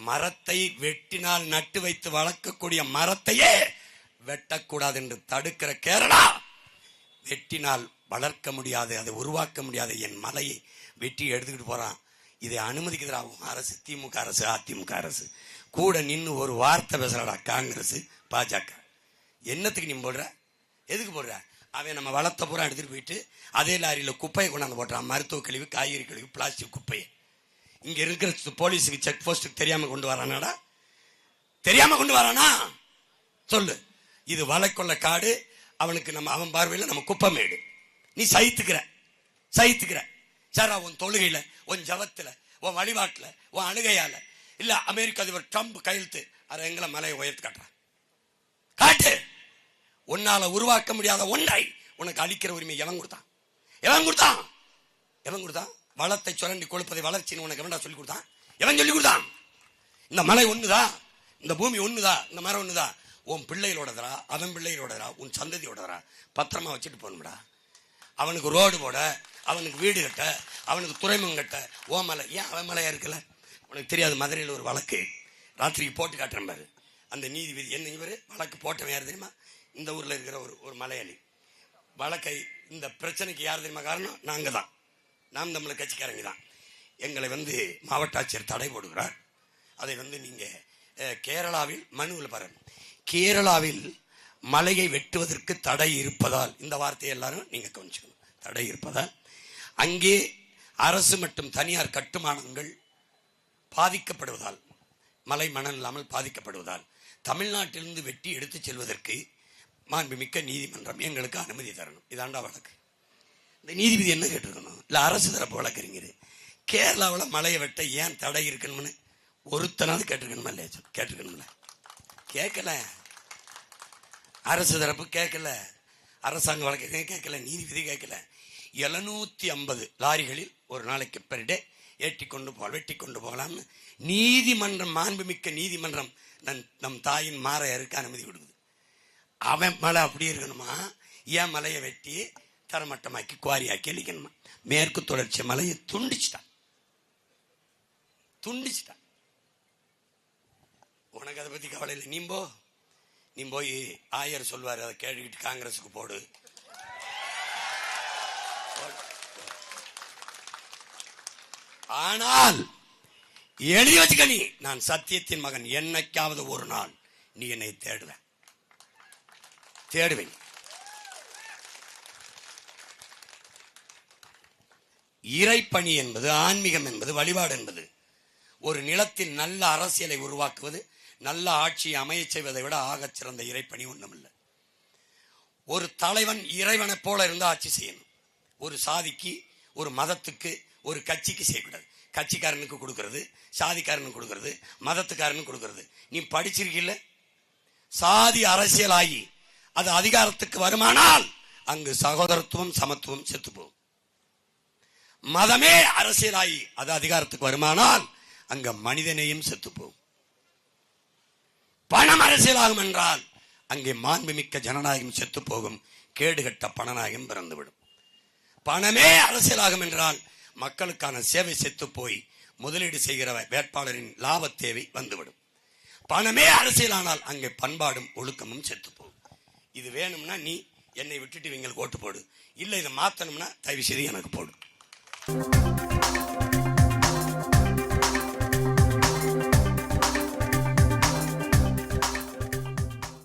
மரத்தை வெட்டினால் நட்டு வைத்து வளர்க்கக்கூடிய மரத்தையே வெட்டக்கூடாது என்று தடுக்கிற கேரளா, வெட்டினால் வளர்க்க முடியாது, அதை உருவாக்க முடியாது என் மலையை வெட்டி எடுத்துக்கிட்டு போறான். இதை அனுமதிக்குதுராகும் அரசு, திமுக அரசு, அதிமுக அரசு கூட நின்று ஒரு வார்த்தை பேசுறாடா காங்கிரஸ் பாஜக. என்னத்துக்கு நீ போடுற, எதுக்கு போடுற? அவன் நம்ம வளர்த்த பூரா எடுத்துட்டு போயிட்டு அதே லாரியில குப்பையை கொண்டாந்து போட்டான். மருத்துவ கழிவு, காய்கறி கழிவு, பிளாஸ்டிக் குப்பையை இங்க இருக்கிற போலீஸுக்கு செக் போஸ்டுக்கு தெரியாம கொண்டு வரானாடா? தெரியாம கொண்டு வரானா? சொல்லு. இது வளைக்கொள்ள காடு, அவனுக்கு நம்ம அவன் பார்வையில் நம்ம குப்பமேடு. நீ சகித்துக்கிற சாரா உன் தொழுகையில, உன் ஜபத்துல, உன் வழிபாட்டுல, உன் அழுகையால இல்ல அமெரிக்க அதிபர் ட்ரம்ப் கையெழுத்து அதை எங்களை மலையை உயர்த்து காட்டுறான். காட்டு. உன்னால உருவாக்க முடியாத ஒன்றை உனக்கு அளிக்கிற உரிமை எவன் கொடுத்தான்? வளத்தை சுரண்டி கொழுப்பதை வளர்ச்சின்னு உனக்கு எவன்டா சொல்லி கொடுத்தான்? எவன் சொல்லி கொடுத்தான்? இந்த மலை ஒண்ணுதான், இந்த பூமி ஒண்ணுதான், இந்த மரம் ஒண்ணுதான். உன் பிள்ளைகளோடதரா, அவன் பிள்ளைகளோடதரா, உன் சந்ததியோடதரா பத்திரமா வச்சுட்டு போகணும்டா. அவனுக்கு ரோடு போட, அவனுக்கு வீடு கட்ட, அவனுக்கு துறைமுகம் கட்ட ஓ மலை. ஏன் அவன் மலையா இருக்கல? உனக்கு தெரியாது. மதுரையில் ஒரு வழக்கு ராத்திரிக்கு போட்டு காட்டுறேன் பாரு. அந்த நீதிபதி என்ன இவர் வழக்கு போட்டவன் யார் தெரியுமா? இந்த ஊர்ல இருக்கிற ஒரு மலையாளி. வழக்கை இந்த பிரச்சனைக்கு யார் தெரியுமா காரணம்? நாங்க தான், நாம் தமிழர் கட்சிக்காரங்க தான். எங்களை மாவட்ட ஆட்சியர் தடை போடுகிறார். அதை நீங்க கேரளாவில் மனுவில் பாருங்க. கேரளாவில் மலையை வெட்டுவதற்கு தடை இருப்பதால், இந்த வார்த்தையை எல்லாரும் நீங்க கவனிச்சுக்கணும், தடை இருப்பதால் அங்கே அரசு மற்றும் தனியார் கட்டுமானங்கள் பாதிக்கப்படுவதால், மலை மணல் இல்லாமல் பாதிக்கப்படுவதால் தமிழ்நாட்டிலிருந்து வெட்டி எடுத்து செல்வதற்கு மாண்புமிக்க நீதிமன்றம் எங்களுக்கு அனுமதி தரணும். இதாண்டா வழக்கு. இந்த நீதிபதி என்ன கேட்டிருக்கணும்? இல்ல அரசு தரப்பு வழக்கறிஞர் கேரளாவில் மலையை வெட்ட ஏன் தடை இருக்கணும்னு ஒருத்தனாவது கேட்டிருக்கணுமா இல்லையா? கேட்டிருக்கணும்ல. கேட்கல. அரசு தரப்பு கேட்கல, அரசாங்க வழக்கறிஞர் கேட்கல, நீதிபதி கேட்கல. 750 லாரிகளில் ஒரு நாளைக்கு பெர் டே வெட்டி கொண்டு போகலாம்னு நீதிமன்றம், மாண்புமிக்க நீதிமன்றம் நம் தாயின் மாறையருக்கு அனுமதி கொடுக்குது. அவன் மலை அப்படி இருக்கணுமா? ஏன் மலையை வெட்டி தரமட்டமாக்கி குவாரியாக்கி அழிக்கணுமா? மேற்கு தொடர்ச்சி மலையை துண்டிச்சிட்டான். உனக்கு அதை பத்தி கவலை இல்லை. நீ போய் ஆயர் சொல்வாரு, அதை கேட்டுக்கிட்டு காங்கிரஸுக்கு போடு. ஆனால் எழுதி வச்சுக்க, நீ நான் சத்தியத்தின் மகன், என்னைக்காவது ஒரு நாள் நீ என்னை தேடுவேன். இறைப்பணி என்பது, ஆன்மீகம் என்பது, வழிபாடு என்பது ஒரு நிலத்தில் நல்ல அரசியலை உருவாக்குவது, நல்ல ஆட்சியை அமைய செய்வதை விட ஆகச் சிறந்த இறைப்பணி ஒண்ணுமில்லை. ஒரு தலைவன் இறைவனை போல இருந்து ஆட்சி செய்யணும். ஒரு சாதிக்கு, ஒரு மதத்துக்கு, ஒரு கட்சிக்கு செய்யக்கூடாது. கட்சிக்காரனுக்கு கொடுக்கறது, சாதிக்காரனுக்கு கொடுக்கறது, மதத்துக்காரனுக்கு கொடுக்கறது. நீ படிச்சிருக்கீல்ல? சாதி அரசியல் ஆகி அது அதிகாரத்துக்கு வருமானால் அங்கு சகோதரத்துவம், சமத்துவம் செத்து போகும். மதமே அரசியலாகி அது அதிகாரத்துக்கு வருமானால் அங்க மனிதனையும் செத்து போகும். பணம் அரசியலாகும் என்றால் அங்கே மாண்புமிக்க ஜனநாயகம் செத்து போகும். கேடுகட்ட பணநாயகம் பிறந்துவிடும். பணமே அரசியலாகும் என்றால் மக்களுக்கான சேவை செத்து போய் முதலீடு செய்கிற வேட்பாளரின் லாப தேவை வந்துவிடும். பணமே அரசியலானால் அங்கே பண்பாடும் ஒழுக்கமும் செத்து போகும். இது வேணும்னா நீ என்னை விட்டுட்டு இவங்களுக்கு ஓட்டு போடு. இல்லை இதை மாத்தணும்னா தயவு செய்து எனக்கு போடு.